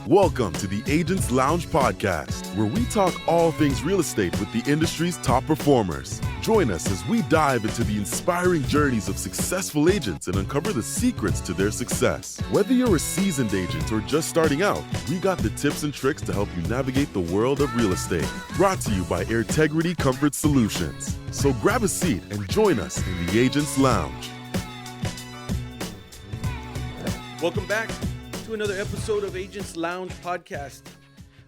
Welcome to the Agents Lounge podcast, where we talk all things real estate with the industry's top performers. Join us as we dive into the inspiring journeys of successful agents and uncover the secrets to their success. Whether you're a seasoned agent or just starting out, we got the tips and tricks to help you navigate the world of real estate. Brought to you by Airtegrity Comfort Solutions. So grab a seat and join us in the Agents Lounge. Welcome back to another episode of Agents Lounge podcast.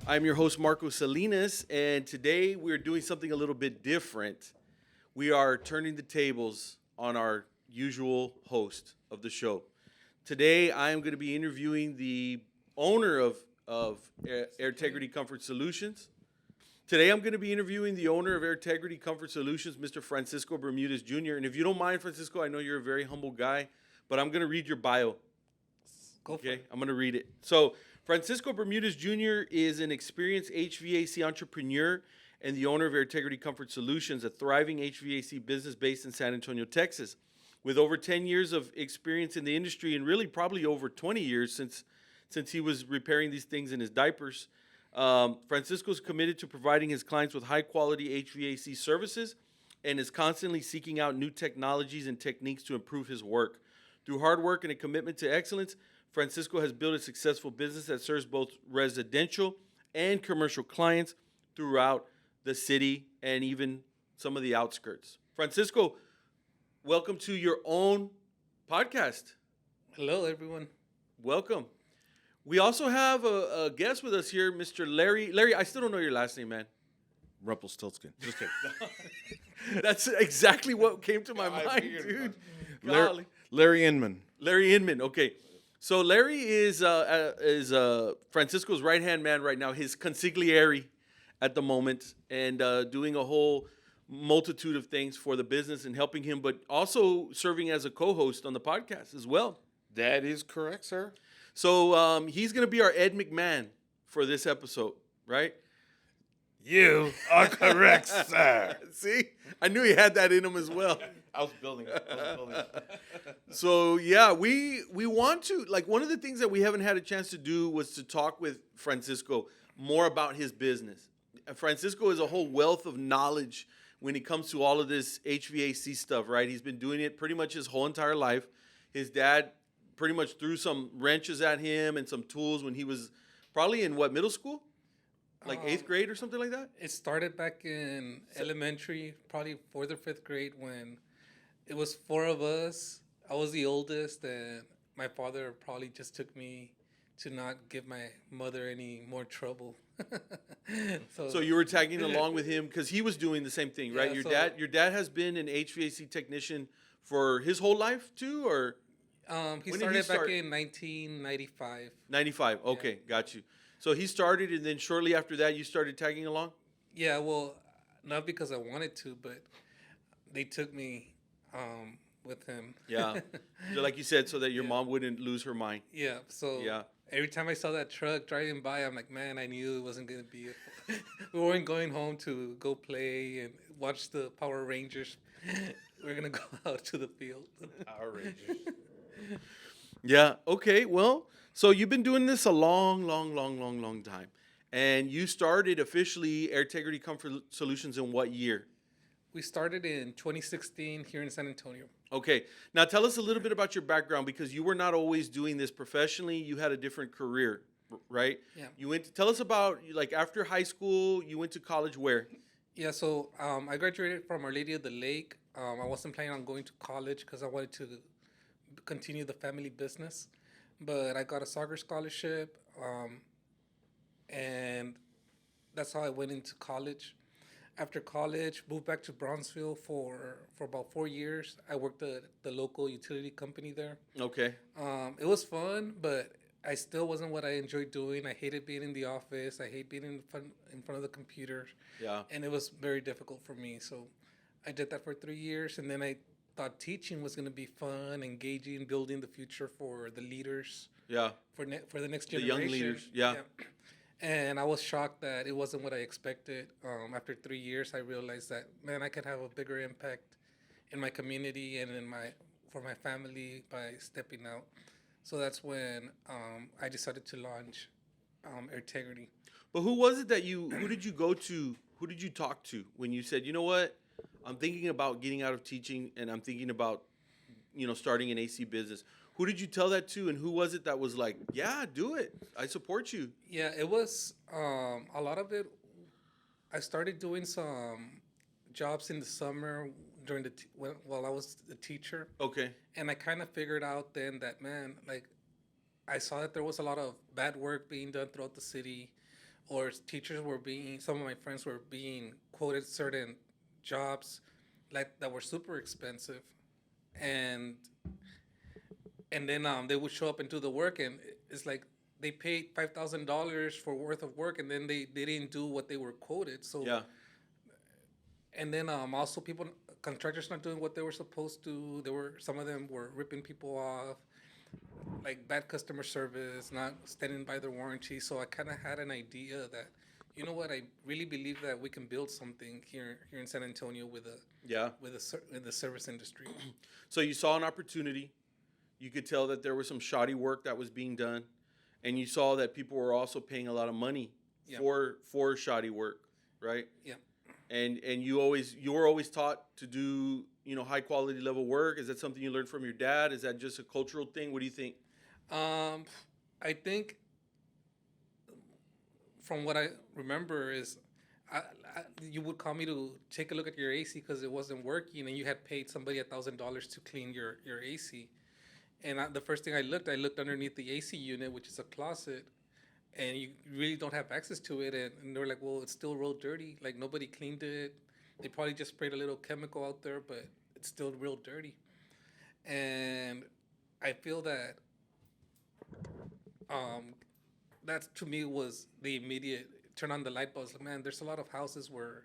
I'm your host, Marco Salinas, and today we're doing something a little bit different. We are turning the tables on our usual host of the show. Today, I am going to be interviewing the owner of Airtegrity Comfort Solutions. Today, I'm going to be interviewing the owner of Airtegrity Comfort Solutions, Mr. Francisco Bermudez Jr. And if you don't mind, Francisco, I know you're a very humble guy, but I'm going to read your bio. Okay, I'm going to read it. So, Francisco Bermudez Jr. is an experienced HVAC entrepreneur and the owner of Airtegrity Comfort Solutions, a thriving HVAC business based in San Antonio, Texas. With over 10 years of experience in the industry and really probably over 20 years since he was repairing these things in his diapers, Francisco is committed to providing his clients with high-quality HVAC services and is constantly seeking out new technologies and techniques to improve his work. Through hard work and a commitment to excellence, Francisco has built a successful business that serves both residential and commercial clients throughout the city and even some of the outskirts. Francisco, welcome to your own podcast. Hello, everyone. Welcome. We also have a guest with us here, Mr. Larry. Larry, I still don't know your last name, man. Rumpelstiltskin. Just kidding. That's exactly what came to my mind, dude. Larry Inman. Larry Inman, okay. So Larry is Francisco's right-hand man right now, his consigliere at the moment, and doing a whole multitude of things for the business and helping him, but also serving as a co-host on the podcast as well. That is correct, sir. So he's going to be our Ed McMahon for this episode, right? You are correct, sir. See? I knew he had that in him as well. I was building it. So, yeah, we want to, like, one of the things that we haven't had a chance to do was to talk with Francisco more about his business. Francisco is a whole wealth of knowledge when it comes to all of this HVAC stuff, right? He's been doing it pretty much his whole entire life. His dad pretty much threw some wrenches at him and some tools when he was probably in, middle school? Like 8th grade or something like that? It started back in elementary, probably 4th or 5th grade, when it was 4 of us. I was the oldest, and my father probably just took me to not give my mother any more trouble. So you were tagging along with him because he was doing the same thing, right? Yeah, Your dad has been an HVAC technician for his whole life too, or he started back in 1995. 95. Okay, yeah. Got you. So he started, and then shortly after that, you started tagging along? Yeah, well, not because I wanted to, but they took me with him. Yeah, so like you said, so that your mom wouldn't lose her mind. Yeah, so every time I saw that truck driving by, I'm like, man, I knew it wasn't going to be it. We weren't going home to go play and watch the Power Rangers. We're going to go out to the field. Power Rangers. Yeah, okay, well, so you've been doing this a long time. And you started officially Airtegrity Comfort Solutions in what year? We started in 2016 here in San Antonio. Okay. Now tell us a little bit about your background, because you were not always doing this professionally. You had a different career, right? Yeah. Tell us about, like, after high school, you went to college where? Yeah, so I graduated from Our Lady of the Lake. I wasn't planning on going to college because I wanted to continue the family business. But I got a soccer scholarship, and that's how I went into college. After college, moved back to Brownsville for about 4 years. I worked at the local utility company there. Okay. It was fun, but I still wasn't what I enjoyed doing. I hated being in the office. I hate being in front of the computer. Yeah. And it was very difficult for me. So I did that for 3 years, and then I thought teaching was going to be fun, engaging, building the future for the leaders. Yeah. For the next generation. The young leaders. Yeah. And I was shocked that it wasn't what I expected. After 3 years, I realized that, man, I could have a bigger impact in my community and for my family by stepping out. So that's when I decided to launch Airtegrity. But who did you go to? Who did you talk to when you said, you know what, I'm thinking about getting out of teaching and I'm thinking about, starting an AC business? Who did you tell that to, and who was it that was like, yeah, do it, I support you? Yeah, it was a lot of it. I started doing some jobs in the summer during while I was a teacher, Okay. and I kind of figured out then that, man, like, I saw that there was a lot of bad work being done throughout the city, or some of my friends were being quoted certain jobs like that were super expensive, and then they would show up and do the work, and it's like they paid $5,000 for worth of work, and then they didn't do what they were quoted. So Yeah. and then also contractors not doing what they were supposed to. Some of them were ripping people off, like bad customer service, not standing by their warranty. So I kind of had an idea that, you know what, I really believe that we can build something here in San Antonio with the service industry. So you saw an opportunity. You could tell that there was some shoddy work that was being done, and you saw that people were also paying a lot of money Yeah. for shoddy work, right? Yeah. And you were always taught to do, high quality level work. Is that something you learned from your dad? Is that just a cultural thing? What do you think? I think from what I remember is you would call me to take a look at your AC because it wasn't working, and you had paid somebody $1,000 to clean your AC. And the first thing I looked underneath the AC unit, which is a closet, and you really don't have access to it. And they were like, well, it's still real dirty. Like, nobody cleaned it. They probably just sprayed a little chemical out there, but it's still real dirty. And I feel that that to me was the immediate turn on the light bulb. Like, man, there's a lot of houses where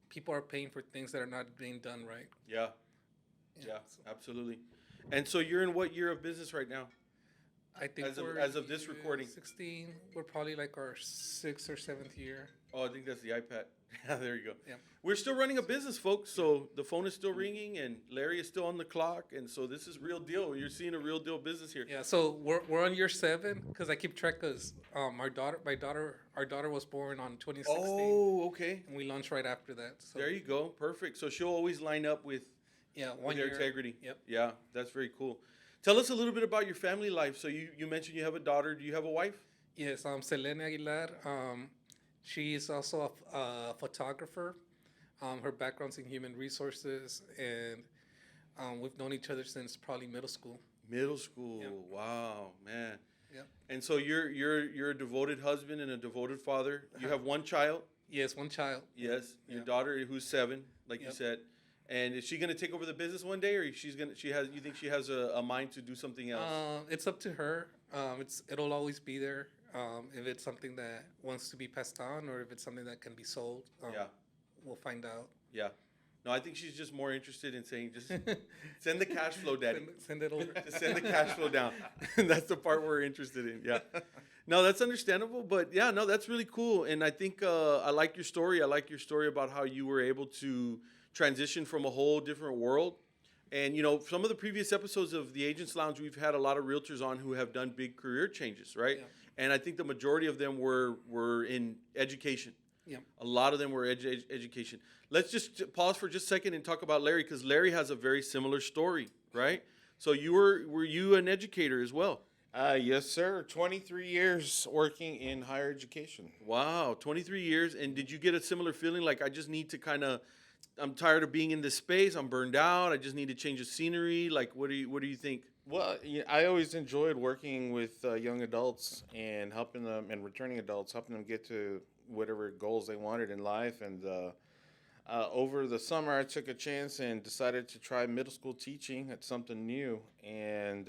people are paying for things that are not being done right. Yeah, absolutely. And so you're in what year of business right now? I think as of this recording, 16. We're probably like our 6th or 7th year. Oh, I think that's the iPad. Yeah, there you go. Yeah. We're still running a business, folks. So the phone is still ringing, and Larry is still on the clock, and so this is real deal. You're seeing a real deal business here. Yeah. So we're on year 7 because I keep track because our daughter was born on 2016. Oh, okay. And we launched right after that. So There you go. Perfect. So she'll always line up with one year. Airtegrity. Yep. Yeah, that's very cool. Tell us a little bit about your family life. So you mentioned you have a daughter. Do you have a wife? Yes. Selene Aguilar. She is also a photographer. Her background's in human resources, and we've known each other since probably middle school. Middle school. Yep. Wow, man. Yep. And so you're a devoted husband and a devoted father. You have one child. Yes, one child. Yes, your Yeah. daughter who's 7, like you Yep. said. And is she gonna take over the business one day, or you think she has a mind to do something else? It's up to her. It'll always be there. If it's something that wants to be passed on, or if it's something that can be sold, Yeah. we'll find out. Yeah. No, I think she's just more interested in saying, just send the cash flow, Daddy. Send it over. Just send the cash flow down. That's the part we're interested in. Yeah. No, that's understandable. But yeah, no, that's really cool. And I think I like your story. I like your story about how you were able to transition from a whole different world. And, some of the previous episodes of the Agents Lounge, we've had a lot of realtors on who have done big career changes, right? Yeah. And I think the majority of them were in education. Yeah. A lot of them were education. Let's just pause for just a second and talk about Larry, because Larry has a very similar story, right? So were you an educator as well? Yes, sir. 23 years working in higher education. Wow, 23 years. And did you get a similar feeling like, I just need to I'm tired of being in this space, I'm burned out, I just need to change the scenery? Like, what do you think? Well, I always enjoyed working with young adults and helping them, and returning adults, helping them get to whatever goals they wanted in life. And over the summer, I took a chance and decided to try middle school teaching at something new. And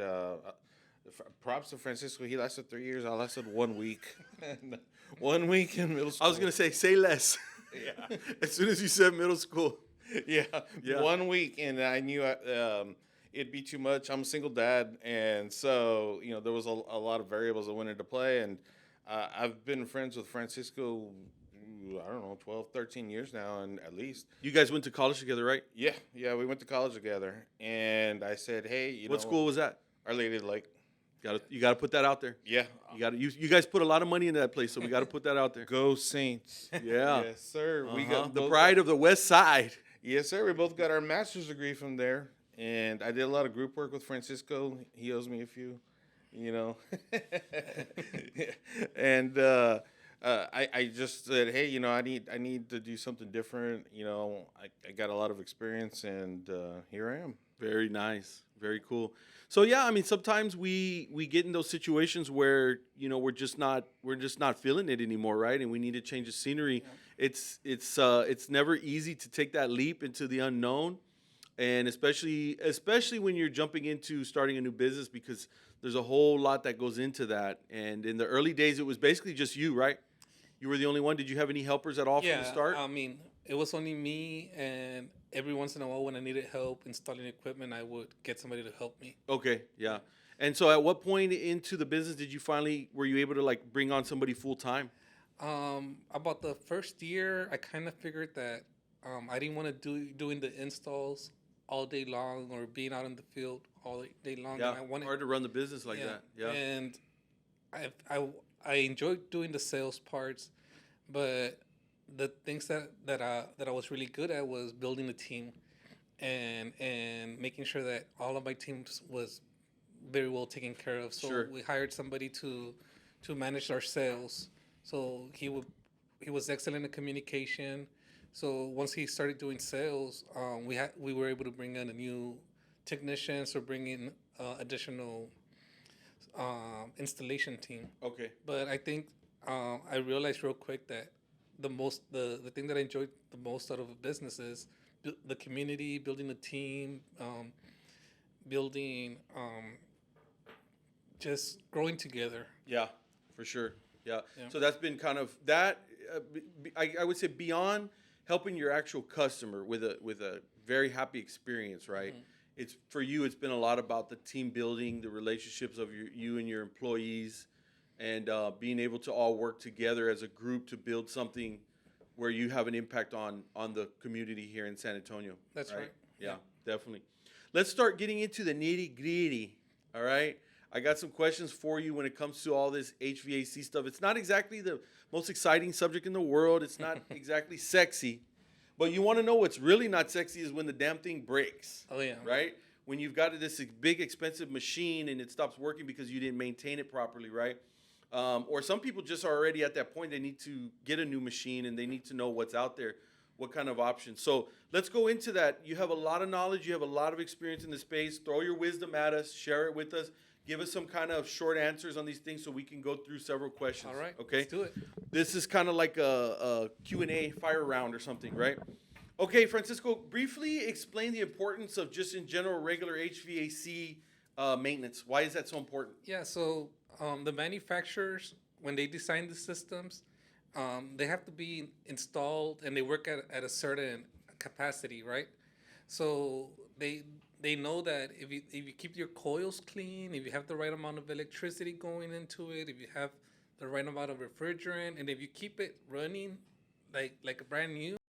props to Francisco. He lasted 3 years. I lasted 1 week. 1 week in middle school. I was going to say less. Yeah. As soon as you said middle school. Yeah. Yeah. 1 week, and I knew it'd be too much. I'm a single dad, and so there was a lot of variables that went into play. And I've been friends with Francisco, I don't know, 12, 13 years now, and at least. You guys went to college together, right? Yeah, we went to college together. And I said, hey, What school was that? Our Lady of the Lake. You gotta put that out there. Yeah. You guys put a lot of money into that place, so we gotta put that out there. Go Saints. Yeah. Yes, sir. We Uh-huh. got the both pride got- of the West Side. Yes, sir. We both got our master's degree from there, and I did a lot of group work with Francisco. He owes me a few, you know. And I just said, hey, you know, I need to do something different. You know, I got a lot of experience, and here I am. Very nice. Very cool. So yeah, I mean, sometimes we get in those situations where, you know, we're just not feeling it anymore, right? And we need to change the scenery. Yeah. It's never easy to take that leap into the unknown, and especially when you're jumping into starting a new business, because there's a whole lot that goes into that. And in the early days, it was basically just you, right? You were the only one. Did you have any helpers at all from the start? I mean, it was only me, and every once in a while when I needed help installing equipment, I would get somebody to help me. Okay, yeah. And so at what point into the business were you able to like bring on somebody full time? About the first year, I kind of figured that I didn't want to doing the installs all day long or being out in the field all day long. Yeah, and hard to run the business like that. Yeah. And I enjoyed doing the sales parts, but the things that I was really good at was building a team and making sure that all of my teams was very well taken care of. So Sure. we hired somebody to manage our sales. So he was excellent in communication. So once he started doing sales, we were able to bring in a new technicians or bring in additional installation team. Okay. But I think I realized real quick that the thing that I enjoyed the most out of a business is the community, building a team, building, just growing together. Yeah, for sure. Yeah. Yeah. So that's been kind of that. I would say beyond helping your actual customer with a very happy experience, right? Mm-hmm. It's for you. It's been a lot about the team building, the relationships of you and your employees, and being able to all work together as a group to build something where you have an impact on the community here in San Antonio. That's right. Yeah, definitely. Let's start getting into the nitty gritty. All right. I got some questions for you when it comes to all this HVAC stuff. It's not exactly the most exciting subject in the world. It's not exactly sexy. But you want to know what's really not sexy is when the damn thing breaks. Oh, yeah. Right? When you've got this big, expensive machine and it stops working because you didn't maintain it properly, right? Or some people just are already at that point. They need to get a new machine and they need to know what's out there, what kind of options. So let's go into that. You have a lot of knowledge. You have a lot of experience in the space. Throw your wisdom at us. Share it with us. Give us some kind of short answers on these things so we can go through several questions. All right. Okay. Let's do it. This is kind of like a Q&A fire round or something, right? Okay, Francisco, briefly explain the importance of just in general regular HVAC maintenance. Why is that so important? Yeah, so the manufacturers, when they design the systems, they have to be installed and they work at a certain capacity, right? So they know that if you keep your coils clean, if you have the right amount of electricity going into it, if you have the right amount of refrigerant, and if you keep it running like a brand new,